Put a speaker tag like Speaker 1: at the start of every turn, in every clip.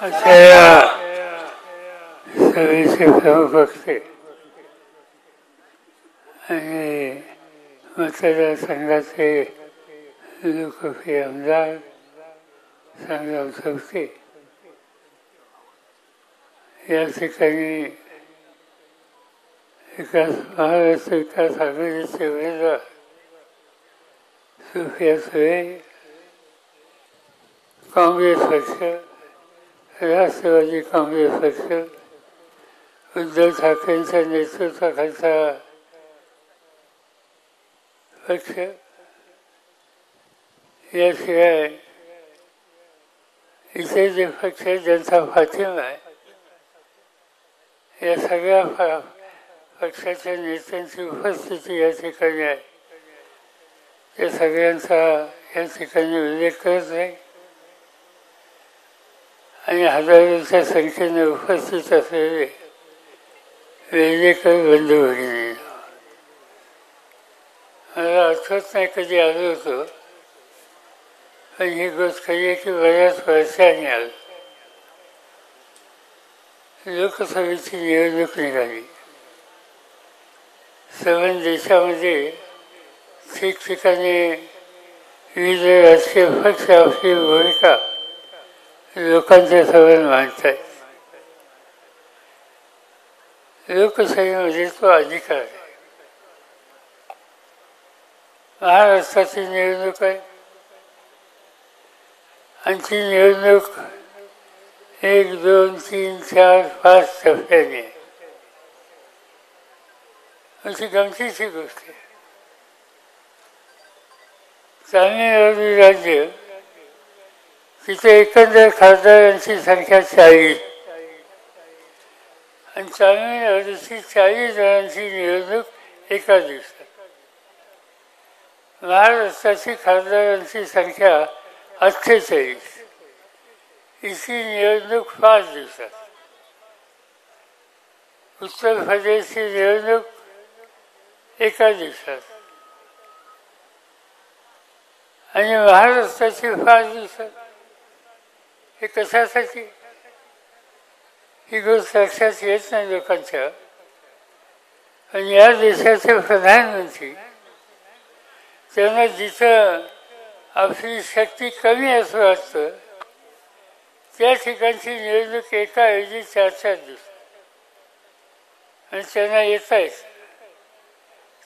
Speaker 1: अशा या सभेचे प्रमुख वक्ते आणि मतदारसंघाचे लोकप्रिय आमदार संग्राम चौथे या ठिकाणी महाराष्ट्र विकास आघाडीचे उमेदवार सुप्रिया सुळे, काँग्रेस पक्ष, राष्ट्रवादी काँग्रेस पक्ष, उद्धव ठाकरेंच्या नेतृत्वाखालचा पक्ष, याशिवाय इतर जे पक्ष ज्यांचा पाठिंबा आहे या सगळ्या पक्षाच्या नेत्यांची उपस्थिती या ठिकाणी आहे. त्या सगळ्यांचा या ठिकाणी उल्लेख करत नाही आणि हजारोच्या संख्येने उपस्थित असलेले वेगवेगळे बंधू भगिनी, मला आठवत नाही कधी आलो होतो, पण ही गोष्ट खरी आहे की बऱ्याच वर्षांनी आलो. लोकसभेची निवडणूक निघाली. संपूर्ण देशामध्ये ठिकठिकाणी विविध राजकीय पक्ष आपली भूमिका लोकांच्या समोर मांडतात. लोकशाहीमध्ये तो अधिकार आहे. महाराष्ट्राची निवडणूक आहे आणि ती निवडणूक 1, 2, 3, 4, 5 टप्प्याने आहे. अशी गमतीची गोष्ट आहे. तामिळनाडू राज्य, तिथे एकंदर खासदारांची संख्या 40 आणि तामिळनाडूची 40 जणांची निवडणूक एका दिवसात. महाराष्ट्राची खासदारांची संख्या 48, इसी निवडणूक 5 दिवसात. उत्तर प्रदेशची निवडणूक एका दिवसात आणि महाराष्ट्राची 5 दिवसात. हे कशासाठी? ही गोष्ट लक्षात येत नाही लोकांच्या. आणि या देशाचे प्रधानमंत्री, त्यांना जिथं आपली शक्ती कमी असं वाटतं त्या ठिकाणची निवडणूक एकाऐवजी 4-4 दिवस आणि त्यांना येता येतं.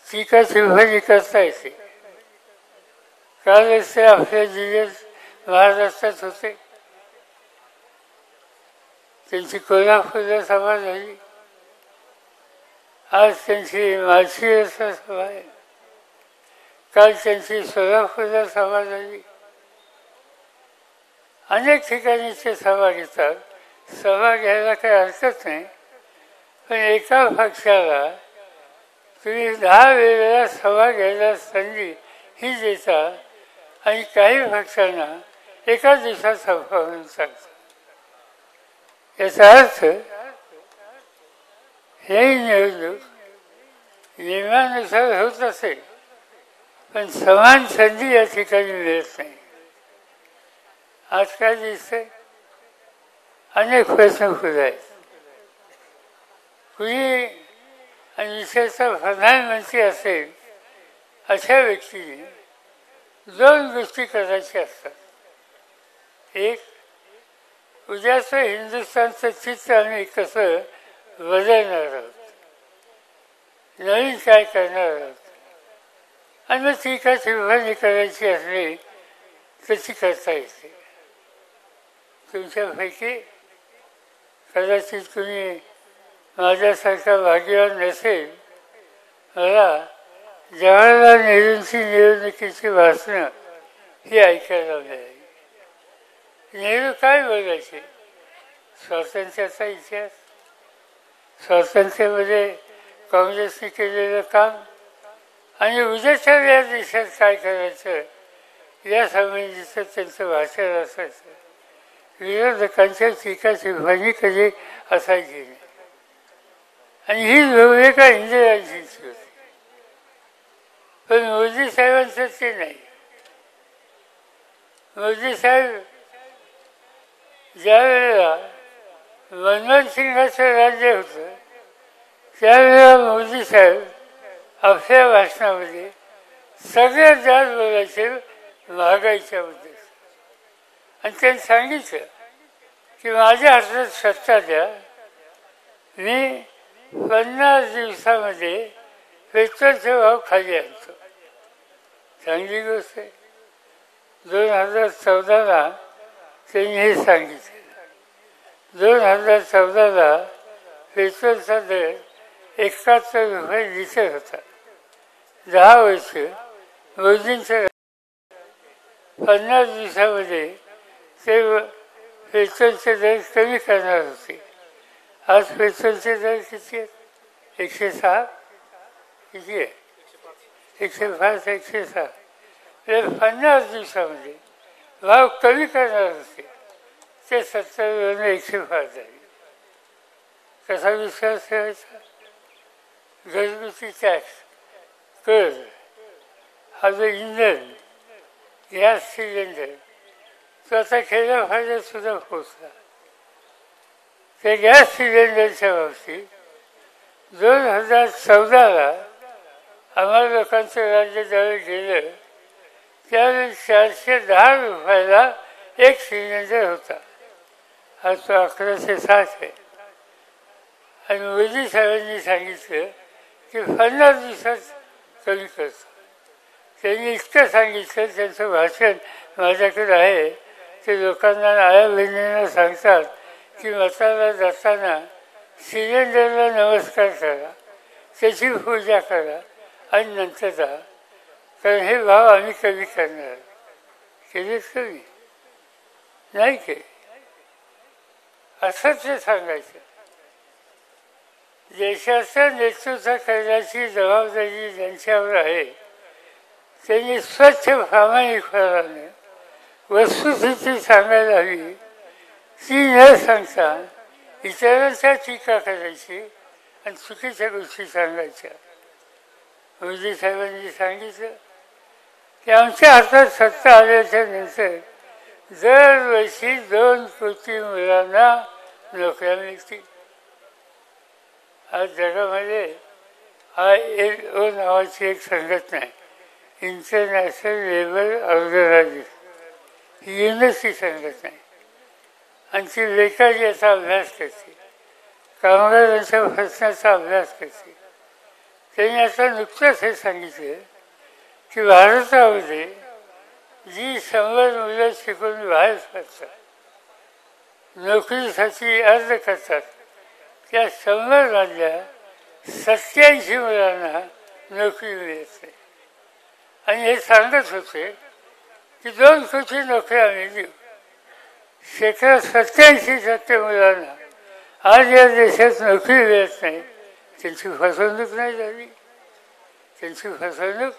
Speaker 1: टीका टिप्पणी करता येते. कालच ते आपल्या जिल्ह्यात महाराष्ट्रात होते. त्यांची कोल्हापूरला सभा झाली. आज त्यांची माळशिरसला सभा आहे. काल त्यांची सोलापूरला सभा झाली. अनेक ठिकाणी ते सभा घेतात. सभा घ्यायला काही हरकत नाही, पण एका पक्षाला तुम्ही 10 वेळेला सभा घ्यायला संधी ही देता आणि काही पक्षांना एका दिवसात सभा म्हणून सांगता. याचा अर्थ हे निवडणूक नियमानुसार होत असेल, पण समान संधी या ठिकाणी मिळत नाही. आज काय दिसतंय? अनेक प्रश्न खुले आहेत. कुणी आणि विशेषतः प्रधानमंत्री असेल अशा व्यक्तीने 2 गोष्टी करायच्या असतात. एक, उद्याचं हिंदुस्थानचं चित्र आम्ही कसं बदलणार आहोत, नवीन काय करणार आहोत, आणि मग टीका टिप्पणी करायची असली तशी करता येते. तुमच्यापैकी कदाचित कुणी माझ्यासारखा भाग्यवान नसेल, मला जवाहरलाल नेहरूंची निवडणुकीची भाषणं ही ऐकायला मिळाली. नेहरू काय बोलायचे? स्वातंत्र्याचा इतिहास, स्वातंत्र्यामध्ये काँग्रेसने केलेलं काम आणि उद्याच्या या देशात काय करायचं या संबंधीचं त्यांचं भाषण असायचं. विरोधकांच्या टीका टिप्पणी कधी असायची नाही. आणि ही भूमिका इंदिराजींची होती. पण मोदी साहेबांचं ते नाही. मोदी साहेब ज्या वेळेला मनमोहन सिंगाचं राज्य होतं त्यावेळेला मोदी साहेब आपल्या भाषणामध्ये सगळ्यात जास्त बोलायचे महागाईच्या बद्दल. आणि त्यांनी सांगितलं की माझ्या हातात सत्ता द्या, मी 50 दिवसामध्ये पेट्रोलचे भाव खाली आणतो. चांगली गोष्ट आहे. 2014ला त्यांनी हे सांगितलं. 2014ला पेट्रोलचा दर 71 रुपये लिटर होता. 10 वर्ष मोदींचं 50 दिवसामध्ये ते पेट्रोलचे दर कमी करणार होते. आज पेट्रोलचे दर किती आहेत? 106. किती आहे? 105, 106. 50 दिवसामध्ये भाव कमी करणार होते, ते 70वरून 105 झाले. कसा विश्वास ठेवायचा? घरगुती टॅक्स, कर, हा जो इंधन, गॅस सिलेंडर, तो आता खेड्यापाड्यात सुद्धा पोचला. त्या गॅस सिलेंडरच्या बाबतीत 2014ला आम्हाला लोकांचं राज्य ज्यावेळी गेलं त्यावेळी 410 रुपयाला एक सिलेंडर होता. आज तो 1160 आहे. आणि मोदी साहेबांनी सांगितलं की 50 दिवसात कमी करतो. त्यांनी इतकं सांगितलं, त्यांचं भाषण माझ्याकडे आहे, ते लोकांना आया बहिणींना सांगतात की मताला जाताना सिलेंडरला नमस्कार करा, त्याची पूजा करा आणि नंतर जा, कारण हे भाव आम्ही कमी करणार. केलेच कमी नाही के असंच ते सांगायचं. देशाचं नेतृत्व करण्याची जबाबदारी ज्यांच्यावर आहे त्यांनी स्वच्छ प्रामाणिकपणाने वस्तुस्थिती सांगायला हवी. ती न सांगता इतरांच्या टीका करायची आणि चुकीच्या गोष्टी सांगायच्या. मोदी साहेबांनी सांगितलं की आमच्या हातात सत्ता आल्याच्या नंतर दरवर्षी 2 कोटी मुलांना नोकऱ्या मिळतील. आज जगामध्ये ILO नावाची एक संघटना आहे, इंटरनॅशनल लेबर ऑर्गनायझेशन, ही युनिव्हर्सिटी संघटना आहे. आणि ती बेकारी याचा अभ्यास करते, कामगारांच्या प्रश्नाचा अभ्यास करते. त्यांनी आता नुकतंच हे सांगितलं की भारतामध्ये जी 100 मुलं शिकून बाहेर पडतात, नोकरीसाठी अर्ज करतात, त्या 100 मधल्या 87 मुलांना नोकरी मिळत नाही. आणि हे सांगत होते की 2 कोटी नोकऱ्या आम्ही देऊ. 87% मुलांना आज या देशात नोकरी मिळत नाही. त्यांची फसवणूक नाही झाली. त्यांची फसवणूक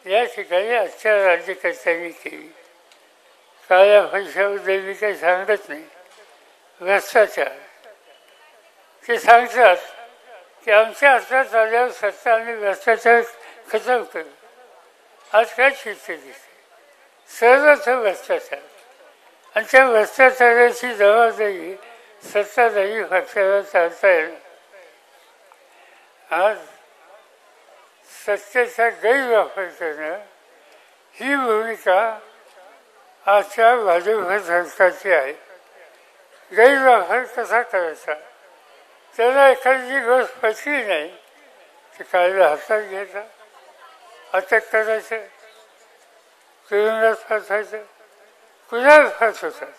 Speaker 1: या ठिकाणी आजच्या राज्यकर्त्यांनी केली. काळ्या पैशाबद्दल मी काही सांगत नाही. भ्रष्टाचार ते सांगतात की आमच्या हातात आल्यावर सत्ता आम्ही भ्रष्टाचार खतम करू. आज काय चित्र दिसते? सर्वत्र भ्रष्टाचार. आणि त्या भ्रष्टाचाराची जबाबदारी सत्ताधारी पक्षाला चालता येणार. आज सत्तेचा गैरवापर करणं ही भूमिका आजच्या भाजप सरकारची आहे. गैरवापर कसा करायचा? त्याला एखादी गोष्ट पचली नाही तर कायदा हातात घ्यायचा, अटक करायचं, तुरुंगात फसायचं. कुणाला फसवतात?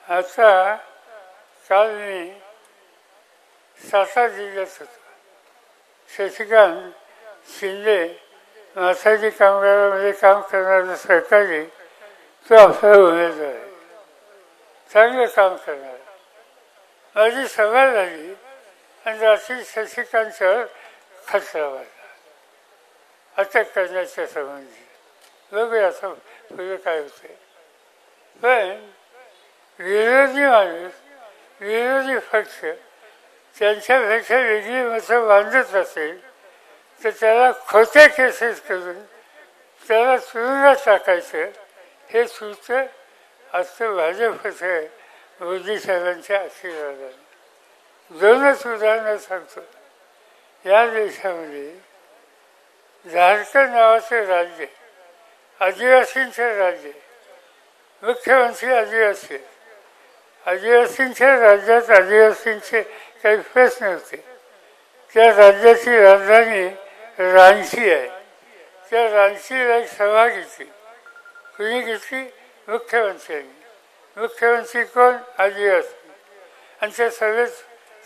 Speaker 1: आता काल मी सातारा जिल्ह्यात होतो. शशिकांत शिंदे माथाडी कामगारामध्ये काम करणारा सरकारी तो आपला उमेदवार आहे, चांगलं काम करणार. माझी सभा झाली आणि रात्री शशिकांतच्यावर खटला वाढला अटक करण्याच्या संबंधी. बघूया आता पुढे काय होते. पण विरोधी माणूस, विरोधी पक्ष त्यांच्यापेक्षा वेगळी मतं बांधत असेल तर त्याला खोट्या केसेस करून त्याला तुरुंगात टाकायचं हे सूत्र आजचं भाजपचं मोदी साहेबांच्या आशीर्वादाने. दोनच उदाहरणं सांगतो. या देशामध्ये झारखंड नावाचं राज्य, आदिवासींचं राज्य, मुख्यमंत्री आदिवासी. आदिवासींच्या राज्यात आदिवासींचे काही प्रश्न होते. त्या राज्याची राजधानी रांची आहे. त्या रांचीला एक सभा घेतली. कुणी घेतली? मुख्यमंत्र्यांनी. मुख्यमंत्री कोण? आदिवासी. आणि त्या सभेत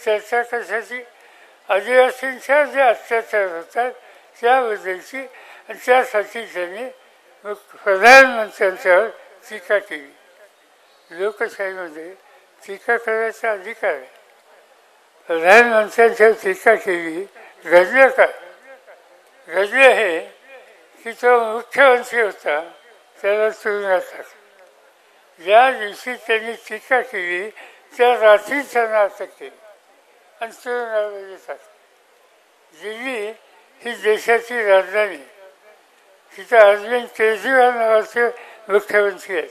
Speaker 1: चर्चा कशाची? आदिवासींच्या जे अत्याचार होतात त्याबद्दलची. आणि त्यासाठी त्यांनी प्रधानमंत्र्यांच्यावर टीका केली. लोकशाहीमध्ये टीका करायचा अधिकार आहे. प्रधानमंत्र्यांच्यावर टीका केली. घडलं काय? घडलं हे की तो मुख्यमंत्री होता त्याला तुरुंगात टाकलं. ज्या दिवशी त्यांनी टीका केली त्या रात्री त्यांना अटक केली आणि तुरुंगामध्ये टाकलं. दिल्ली ही देशाची राजधानी. तिथं अरविंद केजरीवाल नावाचे मुख्यमंत्री आहेत.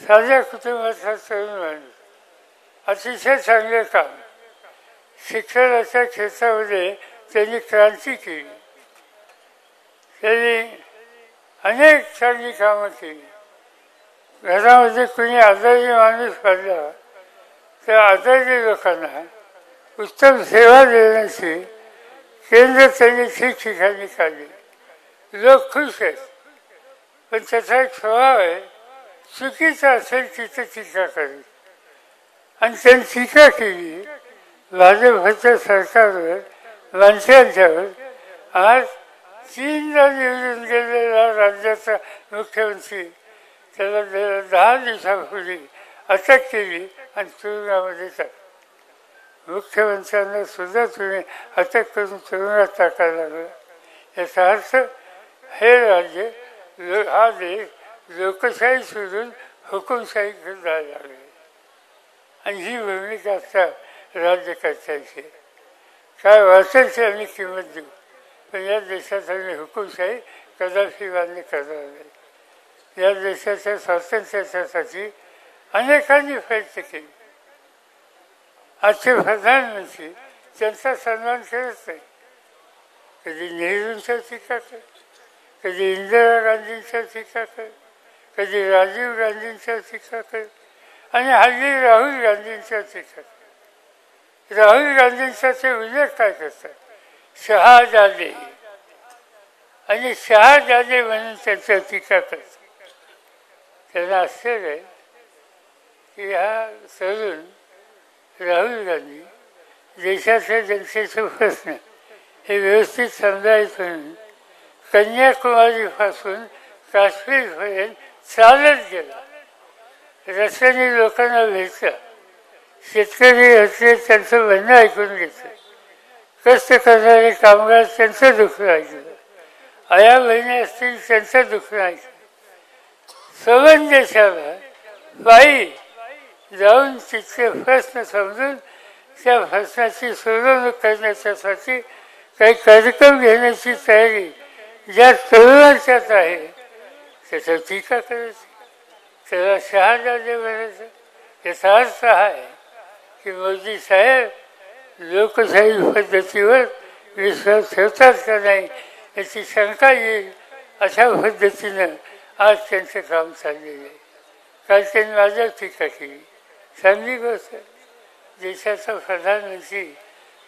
Speaker 1: साध्या कुटुंबाचा तरुण माणूस, अतिशय चांगले काम. शिक्षणाच्या क्षेत्रामध्ये त्यांनी क्रांती केली. त्यांनी अनेक चांगली कामं केली. घरामध्ये कुणी आजारी माणूस पडला तर आजारी लोकांना उत्तम सेवा देण्याची केंद्र त्यांनी ठिकठिकाणी काढली. लोक खुश आहेत. पण त्याचा एक स्वभाव आहे, चुकीचा असेल तिथे टीका करायची. आणि त्यांनी टीका केली भाजपच्या सरकारवर, मंत्र्यांच्यावर. आज 3दा निवडून गेलेला राज्याचा मुख्यमंत्री त्याला 10 दिवसापूर्वी अटक केली आणि तुरुंगामध्ये टाकली. मुख्यमंत्र्यांना सुद्धा तुम्ही अटक करून तुरुंगात टाकायला लागला. याचा अर्थ हे राज्य, हा देश लोकशाही सोडून हुकुमशाहीकडे जायला लागले. आणि ही भूमिका आता राज्यकर्त्यांची. काय वाटेल ते आम्ही किंमत देऊ, पण या देशात आम्ही हुकुमशाही कदापि मान्य करणार नाही. या देशाच्या स्वातंत्र्यासाठी अनेकांनी प्रयत्न केले. आजचे प्रधानमंत्री त्यांचा सन्मान करत नाही. कधी नेहरूंचा टीका कर, कधी इंदिरा गांधींचा टीका कर, कधी राजीव गांधींचा टीका कर, आणि हल्ली राहुल गांधींचा टीका कर. राहुल गांधींचा ते उल्लेख काय करतात? शहाजादे. आणि शहाजादे म्हणून त्यांचा टीका करतात. त्यांना आश्चर्य आहे की हा तरुण राहुल गांधी देशाच्या जनतेचे प्रश्न हे व्यवस्थित समजायचं म्हणून कन्याकुमारीपासून काश्मीरपर्यंत चालत गेला. रस्त्याने लोकांना भेटला. शेतकरी होते त्यांचं म्हणणं ऐकून घेतलं. कष्ट करणारे कामगार त्यांचं दुःख ऐकलं. आया बहिणी असतील त्यांचं दुःख ऐकलं. सर्व देशाला पायी जाऊन तिथले प्रश्न समजून त्या प्रश्नाची सोडवणूक करण्यासाठी काही कार्यक्रम घेण्याची तयारी ज्या तरुणाच्यात आहे त्याच्यावर टीका करायची, त्याला शहाजादे म्हणायचं. याचा अर्थ हा आहे की मोदी साहेब लोकशाही पद्धतीवर विश्वास ठेवतात का नाही याची शंका येईल. अशा पद्धतीनं आज त्यांचं काम चाललेलं आहे. काल त्यांनी माझ्यावर टीका केली. चांगली गोष्ट. देशाचा प्रधानमंत्री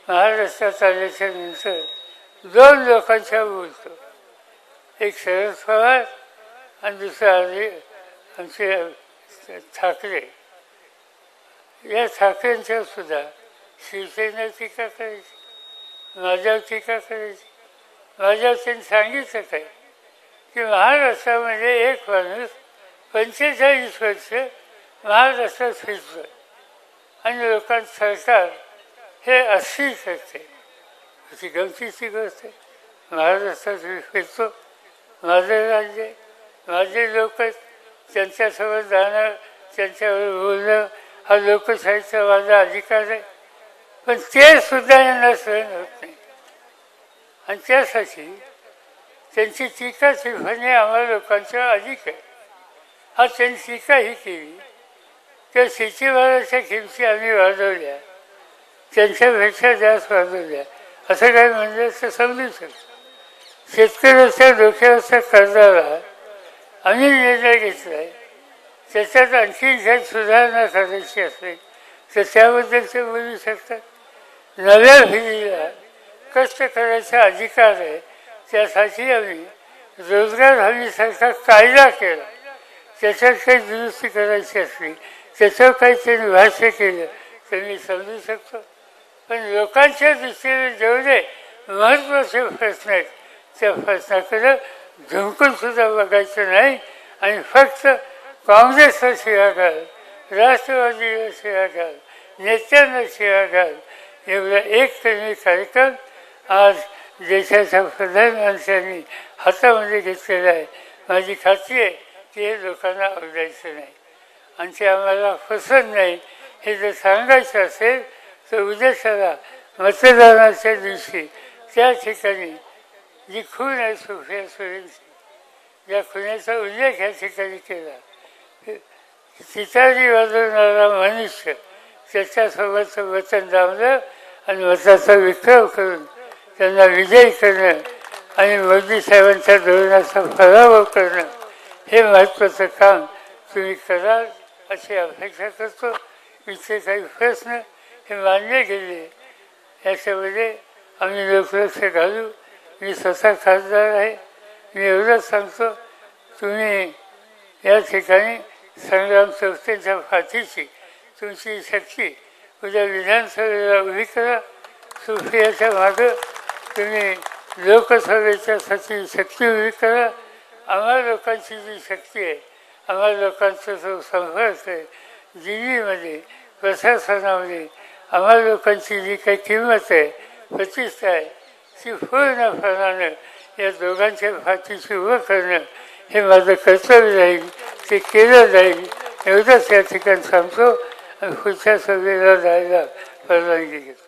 Speaker 1: महाराष्ट्रात आल्याच्या नंतर 2 लोकांच्या बोलतो. एक शरद पवार आणि दुसरा आमचे ठाकरे. या ठाकरेंच्या सुद्धा शिवसेना टीका करायची, माझ्यावर टीका करायची. माझ्यावर त्यांनी सांगितलं काय की महाराष्ट्रामध्ये एक माणूस 45 वर्ष महाराष्ट्रात फिरतो आणि लोकांचं सरकार हे अशी करते. अशी गमतीची गोष्ट आहे. महाराष्ट्रात मी फिरतो, माझं राज्य, माझे लोक, त्यांच्यासोबत जाणं, त्यांच्यावर बोलणं हा लोकशाहीचा माझा अधिकार आहे. पण ते सुद्धा यांना सहन होत नाही. आणि त्यासाठी त्यांची टीका टिप्पणी आम्हाला लोकांच्या अधिक आहे. हा त्यांनी टीका ही केली त्या शेतीमालाच्या किमती आम्ही वाढवल्या, त्यांच्यापेक्षा जास्त वाढवल्या, असं काय म्हणजे ते समजू शकतो. शेतकऱ्याच्या डोक्यावरच्या कर्जाला आम्ही निर्णय घेतला आहे, त्याच्यात आणखी काही सुधारणा करायची असेल तर त्याबद्दल ते बोलू शकतात. नव्या पिढीला कष्ट करायचा अधिकार आहे, त्यासाठी आम्ही रोजगार हमीसारखा कायदा केला. त्याच्यात काही दुरुस्ती करायची असली, त्याच्यावर काही त्यांनी भाष्य केलं तर मी समजू शकतो. पण लोकांच्या दृष्टीने जेवढे महत्त्वाचे प्रश्न आहेत त्या प्रश्नाकडे झुंकून सुद्धा बघायचं नाही आणि फक्त काँग्रेसला शिव्या घाल, राष्ट्रवादीला शिव्या घाल, नेत्यांना शिव्या घाल, एवढा एक त्यांनी कार्यक्रम आज देशाच्या प्रधानमंत्र्यांनी हातामध्ये घेतलेला आहे. माझी खात्री आहे की हे लोकांना आवडायचं नाही आणि ते आम्हाला पसंत नाही. हे जर सांगायचं असेल तर उद्याच्याला मतदानाच्या दिवशी त्या ठिकाणी जी खून आहे सुप्रिया सुळेंची, या खुन्याचा उल्लेख या ठिकाणी केला, चितारी वाजवणारा मनुष्य त्याच्यासोबतचं वचन दाबलं आणि मताचा विक्रम करून त्यांना विजयी करणं आणि मोदी साहेबांच्या धोरणाचा पराभव करणं हे महत्त्वाचं काम तुम्ही कराल अशी अपेक्षा करतो. इथे काही प्रश्न हे मानले गेले याच्यामध्ये आम्ही लोकलक्ष घालू. मी स्वतः खासदार आहे. मी एवढंच सांगतो, तुम्ही या ठिकाणी संग्राम संस्थेच्या पाठीशी तुमची शक्ती उद्या विधानसभेला उभी करा. सुप्रियाच्या मागं तुम्ही लोकसभेच्यासाठी शक्ती उभी करा. आम्हा लोकांची जी शक्ती आहे, आम्हा लोकांचा जो संघर्ष आहे दिल्लीमध्ये, प्रशासनामध्ये, आम्हा लोकांची जी काही किंमत आहे, प्रतिष्ठा आहे, ती पूर्णपणानं या दोघांच्या पाठीशी उभं करणं हे माझं कर्तव्य राहील. ते केलं जाईल एवढंच या ठिकाणी सांगतो आणि पुढच्या सभेला जायला परवानगी घेतो.